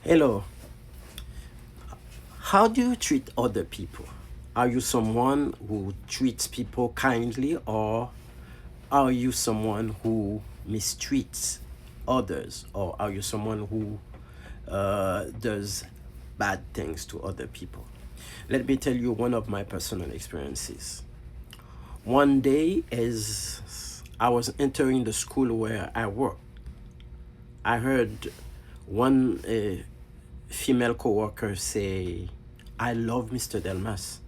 Hello. How do you treat other people? Are you someone who treats people kindly, or are you someone who mistreats others, or are you someone who does bad things to other people? Let me tell you one of my personal experiences. One day, as I was entering the school where I work, I heard one female coworker say, "I love Mr. Delmas."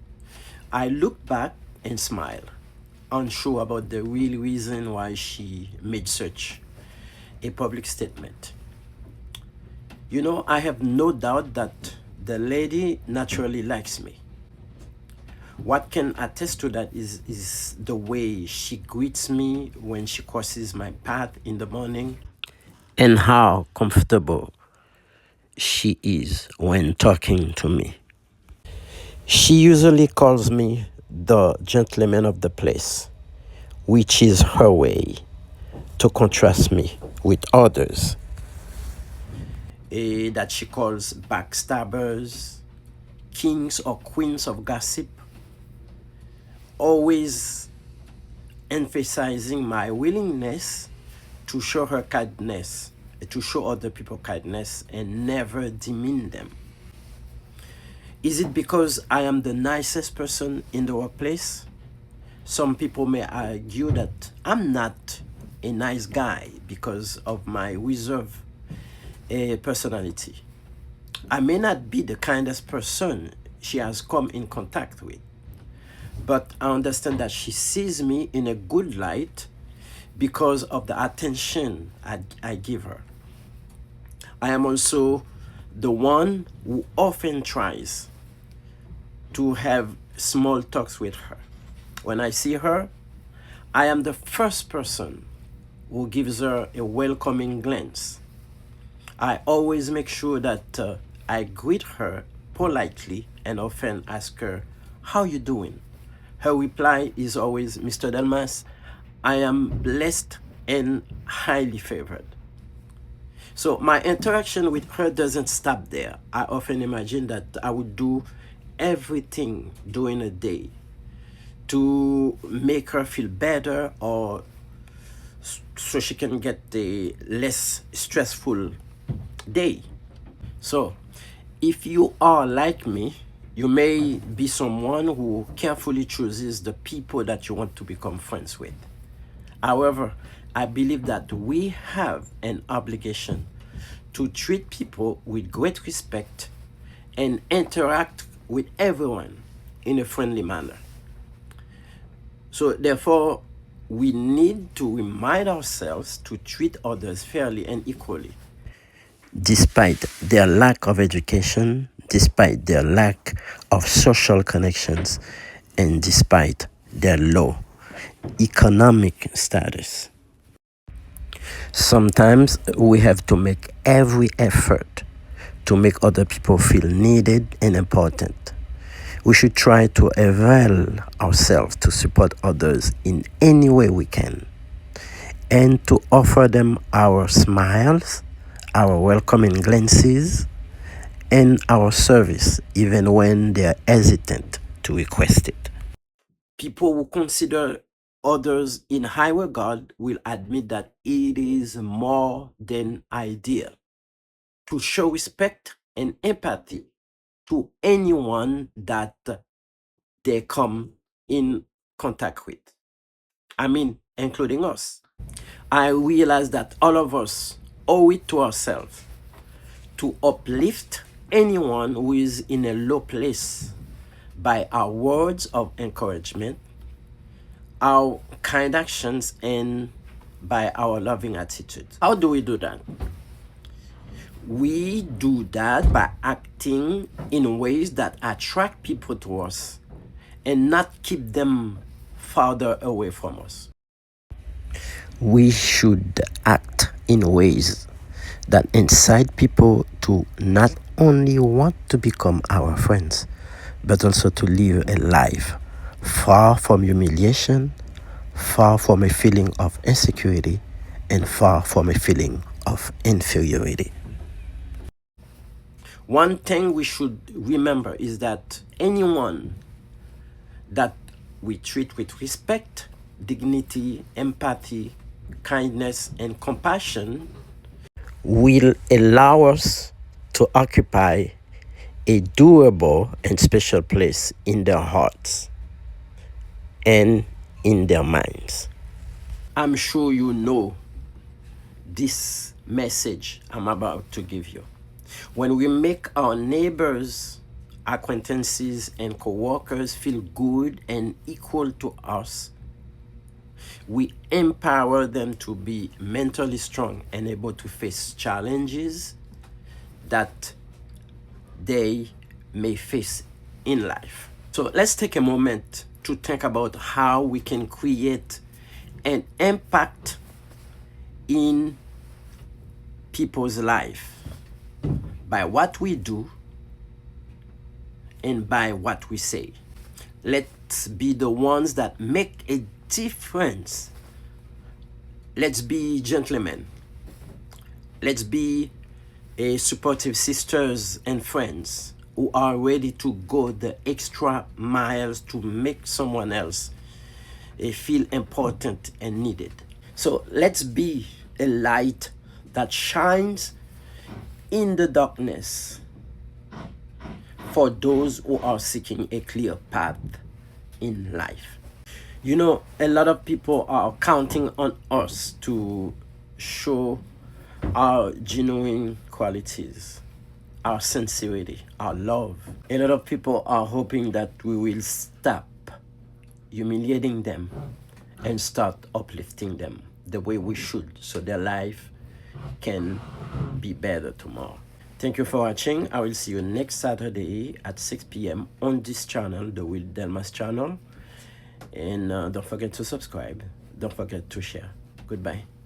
I looked back and smiled, unsure about the real reason why she made such a public statement. I have no doubt that the lady naturally likes me. What can attest to that is the way she greets me when she crosses my path in the morning, and how comfortable she is when talking to me. She usually calls me the gentleman of the place, which is her way to contrast me with others that she calls backstabbers, kings or queens of gossip, always emphasizing my willingness to show her kindness, to show other people kindness, and never demean them. Is it because I am the nicest person in the workplace? Some people may argue that I'm not a nice guy because of my reserved personality. I may not be the kindest person she has come in contact with, but I understand that she sees me in a good light because of the attention I give her. I am also the one who often tries to have small talks with her. When I see her, I am the first person who gives her a welcoming glance. I always make sure that I greet her politely and often ask her, "How you doing?" Her reply is always, "Mr. Delmas, I am blessed and highly favored." So my interaction with her doesn't stop there. I often imagine that I would do everything during a day to make her feel better, or so she can get a less stressful day. So if you are like me, you may be someone who carefully chooses the people that you want to become friends with. However, I believe that we have an obligation to treat people with great respect and interact with everyone in a friendly manner. So therefore, we need to remind ourselves to treat others fairly and equally, despite their lack of education, despite their lack of social connections, and despite their low economic status. Sometimes we have to make every effort to make other people feel needed and important. We should try to avail ourselves to support others in any way we can, and to offer them our smiles, our welcoming glances, and our service even when they are hesitant to request it. People who consider others in high regard will admit that it is more than ideal to show respect and empathy to anyone that they come in contact with. I mean, including us. I realize that all of us owe it to ourselves to uplift anyone who is in a low place by our words of encouragement, our kind actions, and by our loving attitude. How do we do that? We do that by acting in ways that attract people to us and not keep them farther away from us. We should act in ways that incite people to not only want to become our friends, but also to live a life far from humiliation, far from a feeling of insecurity, and far from a feeling of inferiority. One thing we should remember is that anyone that we treat with respect, dignity, empathy, kindness, and compassion will allow us to occupy a durable and special place in their hearts and in their minds. I'm sure you know this message I'm about to give you. When we make our neighbors, acquaintances, and co-workers feel good and equal to us, we empower them to be mentally strong and able to face challenges that they may face in life. So let's take a moment to think about how we can create an impact in people's life by what we do and by what we say. Let's be the ones that make a difference. Let's be gentlemen. Let's be supportive sisters and friends who are ready to go the extra miles to make someone else feel important and needed. So let's be a light that shines in the darkness for those who are seeking a clear path in life. You know, a lot of people are counting on us to show our genuine qualities, our sincerity, our love. A lot of people are hoping that we will stop humiliating them and start uplifting them the way we should, so their life can be better tomorrow. Thank you for watching. I will see you next Saturday at 6 p.m. on this channel, the Will Delmas channel. And don't forget to subscribe. Don't forget to share. Goodbye.